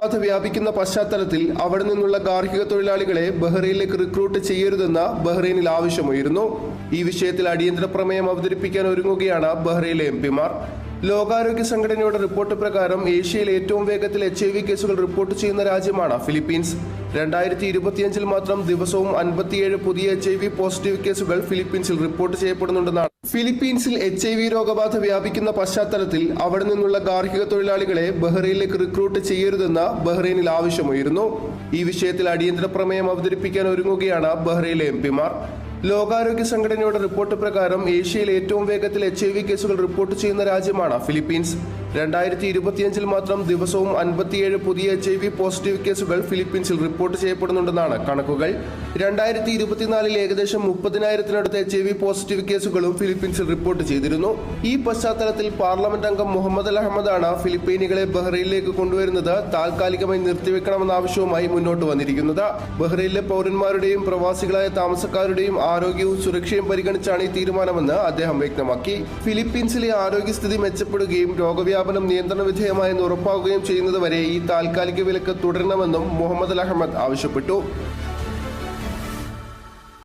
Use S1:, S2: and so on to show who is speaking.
S1: ബാധ വ്യാപിക്കുന്ന പശ്ചാത്തലത്തിൽ അവിടെ നിന്നുള്ള ഗാർഹിക തൊഴിലാളികളെ ബഹ്റൈനിലേക്ക് റിക്രൂട്ട് ചെയ്യരുതെന്ന് ബഹ്റൈനിൽ ആവശ്യമുയരുന്നു. ഈ വിഷയത്തിൽ അടിയന്തര പ്രമേയം അവതരിപ്പിക്കാൻ ഒരുങ്ങുകയാണ് ബഹ്റൈനിലെ എംപിമാർ. ലോകാരോഗ്യ സംഘടനയുടെ റിപ്പോർട്ട് പ്രകാരം ഏഷ്യയിൽ ഏറ്റവും വേഗത്തിൽ HIV കേസുകൾ റിപ്പോർട്ട് ചെയ്യുന്ന രാജ്യമാണ് ഫിലിപ്പീൻസ്. 2025 മാത്രം ദിവസവും 57 പുതിയ HIV പോസിറ്റീവ് കേസുകൾ ഫിലിപ്പീൻസിൽ റിപ്പോർട്ട് ചെയ്യപ്പെടുന്നുണ്ടെന്നാണ്. ഫിലിപ്പീൻസിൽ HIV രോഗബാധ വ്യാപിക്കുന്ന പശ്ചാത്തലത്തിൽ അവിടെ നിന്നുള്ള ഗാർഹിക തൊഴിലാളികളെ ബഹ്റൈനിലേക്ക് റിക്രൂട്ട് ചെയ്യരുതെന്ന് ബഹ്റൈനിൽ ആവശ്യമുയരുന്നു. ഈ വിഷയത്തിൽ അടിയന്തര പ്രമേയം അവതരിപ്പിക്കാൻ ഒരുങ്ങുകയാണ് ബഹ്റൈനിലെ എംപിമാർ. ലോകാരോഗ്യ സംഘടനയുടെ റിപ്പോർട്ട് പ്രകാരം ഏഷ്യയിൽ ഏറ്റവും വേഗത്തിൽ HIV കേസുകൾ റിപ്പോർട്ട് ചെയ്യുന്ന രാജ്യമാണ് ഫിലിപ്പീൻസ്. 2025 മാത്രം ദിവസവും 57 പുതിയ HIV പോസിറ്റീവ് കേസുകൾ ഫിലിപ്പീൻസിൽ റിപ്പോർട്ട് ചെയ്യപ്പെടുന്നുണ്ടെന്നാണ് കണക്കുകൾ. 2024 ഏകദേശം 30,000-നടുത്ത് HIV പോസിറ്റീവ് കേസുകളും ഫിലിപ്പീൻസിൽ റിപ്പോർട്ട് ചെയ്തിരുന്നു. ഈ പശ്ചാത്തലത്തിൽ പാർലമെന്റ് അംഗം മുഹമ്മദ് അൽ അഹമ്മദാണ് ഫിലിപ്പീനികളെ ബഹ്റൈനിലേക്ക് കൊണ്ടുവരുന്നത് താൽക്കാലികമായി നിർത്തിവെക്കണമെന്ന ആവശ്യവുമായി മുന്നോട്ട് വന്നിരിക്കുന്നത്. ബഹ്റൈനിലെ പൗരന്മാരുടെയും പ്രവാസികളായ താമസക്കാരുടെയും ആരോഗ്യവും സുരക്ഷയും പരിഗണിച്ചാണ് ഈ തീരുമാനമെന്ന് അദ്ദേഹം വ്യക്തമാക്കി. ഫിലിപ്പീൻസിലെ ആരോഗ്യസ്ഥിതി മെച്ചപ്പെടുകയും രോഗവ്യാപനം നിയന്ത്രണ വിധേയമായെന്ന് ഉറപ്പാക്കുകയും ചെയ്യുന്നതുവരെ ഈ താൽക്കാലിക വിലക്ക് തുടരണമെന്നും മുഹമ്മദ് അൽ അഹമ്മദ് ആവശ്യപ്പെട്ടു.